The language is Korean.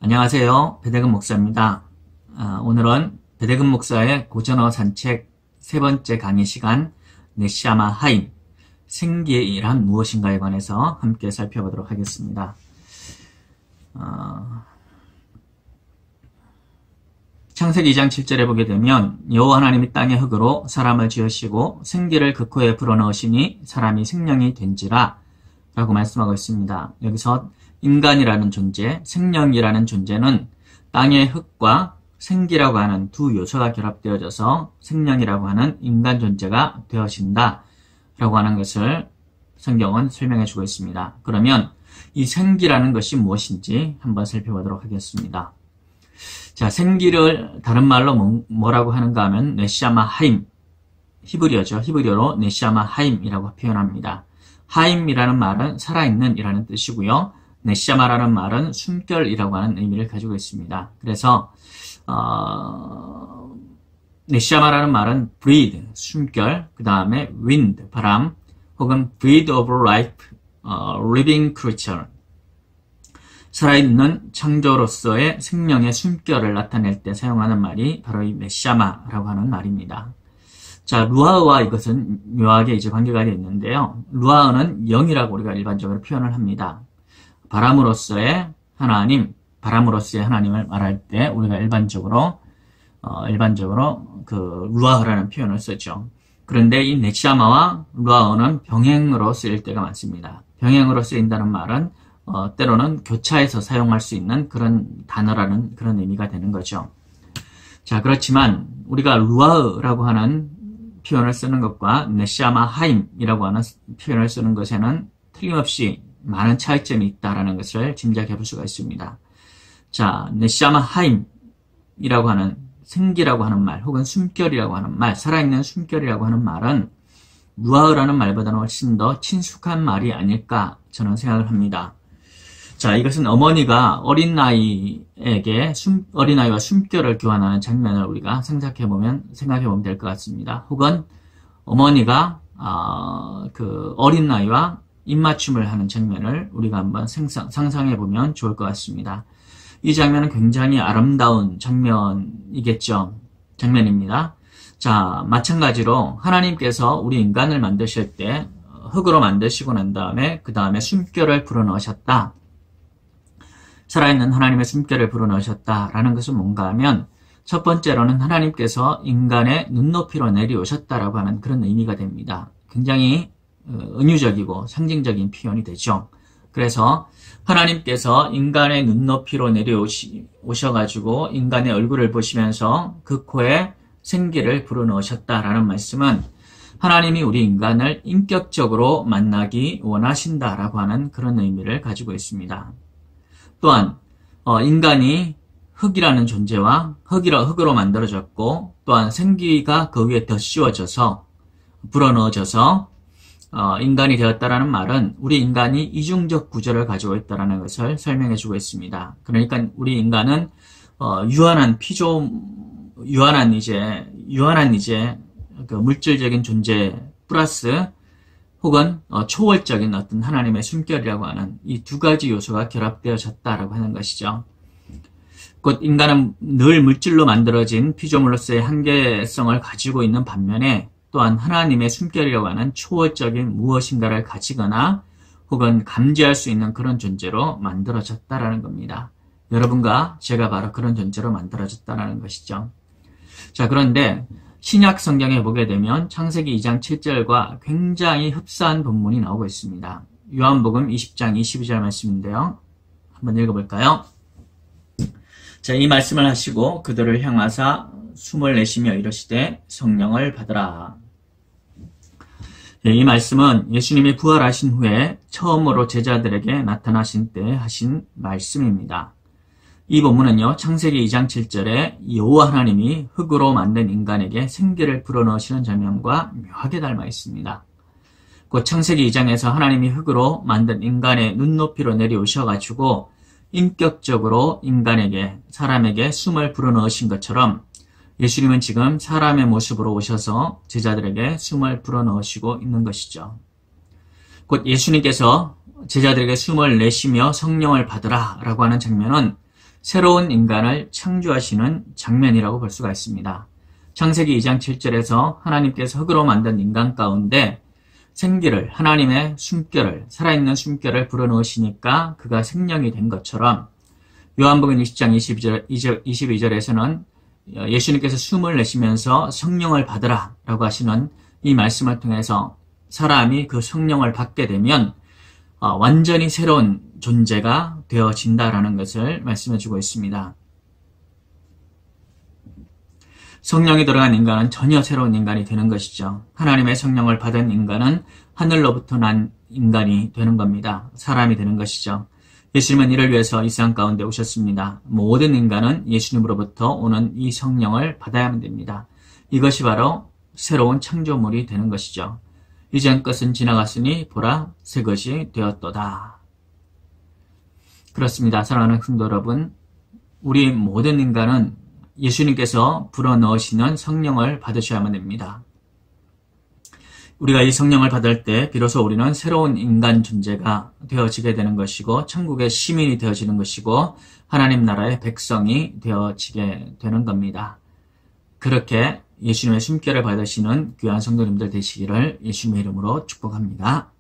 안녕하세요. 배대근 목사입니다. 오늘은 배대근 목사의 고전어 산책 세 번째 강의 시간 네시아마 하임, 생기의 일은 무엇인가에 관해서 함께 살펴보도록 하겠습니다. 창세기 2장 7절에 보게 되면 여호와 하나님이 땅의 흙으로 사람을 지으시고 생기를 그 코에 불어넣으시니 사람이 생명이 된지라 라고 말씀하고 있습니다. 여기서 인간이라는 존재, 생명이라는 존재는 땅의 흙과 생기라고 하는 두 요소가 결합되어져서 생명이라고 하는 인간 존재가 되어진다 라고 하는 것을 성경은 설명해 주고 있습니다. 그러면 이 생기라는 것이 무엇인지 한번 살펴보도록 하겠습니다. 자, 생기를 다른 말로 뭐라고 하는가 하면 네시아마 하임, 히브리어죠. 히브리어로 네시아마 하임이라고 표현합니다. 하임이라는 말은 살아있는 이라는 뜻이고요. 네시아마라는 말은 숨결이라고 하는 의미를 가지고 있습니다. 그래서 네시아마라는 말은 breathe, 숨결, 그 다음에 wind, 바람, 혹은 breathe of life, living creature, 살아있는 창조로서의 생명의 숨결을 나타낼 때 사용하는 말이 바로 이 네시아마라고 하는 말입니다. 자, 루아흐와 이것은 묘하게 이제 관계가 되어 있는데요. 루아흐는 영이라고 우리가 일반적으로 표현을 합니다. 바람으로서의 하나님, 바람으로서의 하나님을 말할 때 우리가 일반적으로 그 루아흐라는 표현을 쓰죠. 그런데 이 네시아마와 루아흐는 병행으로 쓰일 때가 많습니다. 병행으로 쓰인다는 말은 때로는 교차해서 사용할 수 있는 그런 단어라는 그런 의미가 되는 거죠. 자, 그렇지만 우리가 루아흐라고 하는 표현을 쓰는 것과 네시아마 하임이라고 하는 표현을 쓰는 것에는 틀림없이 많은 차이점이 있다라는 것을 짐작해 볼 수가 있습니다. 자, 네시아마 하임이라고 하는 생기라고 하는 말, 혹은 숨결이라고 하는 말, 살아있는 숨결이라고 하는 말은 루아흐라는 말보다는 훨씬 더 친숙한 말이 아닐까 저는 생각을 합니다. 자, 이것은 어머니가 어린아이와 숨결을 교환하는 장면을 우리가 생각해 보면 될 것 같습니다. 혹은 어머니가 그 어린아이와 입맞춤을 하는 장면을 우리가 한번 상상해 보면 좋을 것 같습니다. 이 장면은 굉장히 아름다운 장면입니다. 자, 마찬가지로 하나님께서 우리 인간을 만드실 때 흙으로 만드시고 난 다음에 그 다음에 숨결을 불어넣으셨다. 살아있는 하나님의 숨결을 불어넣으셨다라는 것은 뭔가 하면 첫 번째로는 하나님께서 인간의 눈높이로 내려오셨다라고 하는 그런 의미가 됩니다. 굉장히 은유적이고 상징적인 표현이 되죠. 그래서 하나님께서 인간의 눈높이로 내려오셔가지고 인간의 얼굴을 보시면서 그 코에 생기를 불어넣으셨다라는 말씀은 하나님이 우리 인간을 인격적으로 만나기 원하신다라고 하는 그런 의미를 가지고 있습니다. 또한 인간이 흙이라는 존재와 흙으로 만들어졌고 또한 생기가 그 위에 더 씌워져서 불어넣어져서 인간이 되었다라는 말은 우리 인간이 이중적 구조를 가지고 있다는 것을 설명해 주고 있습니다. 그러니까 우리 인간은 유한한 그 물질적인 존재 플러스 혹은 초월적인 어떤 하나님의 숨결이라고 하는 이 두 가지 요소가 결합되어졌다라고 하는 것이죠. 곧 인간은 늘 물질로 만들어진 피조물로서의 한계성을 가지고 있는 반면에 또한 하나님의 숨결이라고 하는 초월적인 무엇인가를 가지거나 혹은 감지할 수 있는 그런 존재로 만들어졌다라는 겁니다. 여러분과 제가 바로 그런 존재로 만들어졌다라는 것이죠. 자, 그런데 신약 성경에 보게 되면 창세기 2장 7절과 굉장히 흡사한 본문이 나오고 있습니다. 요한복음 20장 22절 말씀인데요. 한번 읽어볼까요? 자, 이 말씀을 하시고 그들을 향하사 숨을 내쉬며 이르시되 성령을 받으라. 이 말씀은 예수님이 부활하신 후에 처음으로 제자들에게 나타나신 때 하신 말씀입니다. 이 본문은요, 창세기 2장 7절에 여호와 하나님이 흙으로 만든 인간에게 생기를 불어넣으시는 장면과 묘하게 닮아 있습니다. 곧 창세기 2장에서 하나님이 흙으로 만든 인간의 눈높이로 내려오셔가지고 인격적으로 사람에게 숨을 불어넣으신 것처럼 예수님은 지금 사람의 모습으로 오셔서 제자들에게 숨을 불어넣으시고 있는 것이죠. 곧 예수님께서 제자들에게 숨을 내쉬며 성령을 받으라 라고 하는 장면은 새로운 인간을 창조하시는 장면이라고 볼 수가 있습니다. 창세기 2장 7절에서 하나님께서 흙으로 만든 인간 가운데 생기를, 하나님의 숨결을, 살아있는 숨결을 불어넣으시니까 그가 생명이 된 것처럼 요한복음 20장 22절에서는 예수님께서 숨을 내쉬면서 성령을 받으라 라고 하시는 이 말씀을 통해서 사람이 그 성령을 받게 되면 완전히 새로운 존재가 되어진다라는 것을 말씀해 주고 있습니다. 성령이 들어간 인간은 전혀 새로운 인간이 되는 것이죠. 하나님의 성령을 받은 인간은 하늘로부터 난 인간이 되는 겁니다. 사람이 되는 것이죠. 예수님은 이를 위해서 이 세상 가운데 오셨습니다. 모든 인간은 예수님으로부터 오는 이 성령을 받아야만 됩니다. 이것이 바로 새로운 창조물이 되는 것이죠. 이전 것은 지나갔으니 보라 새 것이 되었도다. 그렇습니다. 사랑하는 성도 여러분, 우리 모든 인간은 예수님께서 불어넣으시는 성령을 받으셔야만 됩니다. 우리가 이 성령을 받을 때 비로소 우리는 새로운 인간 존재가 되어지게 되는 것이고 천국의 시민이 되어지는 것이고 하나님 나라의 백성이 되어지게 되는 겁니다. 그렇게 예수님의 숨결을 받으시는 귀한 성도님들 되시기를 예수님의 이름으로 축복합니다.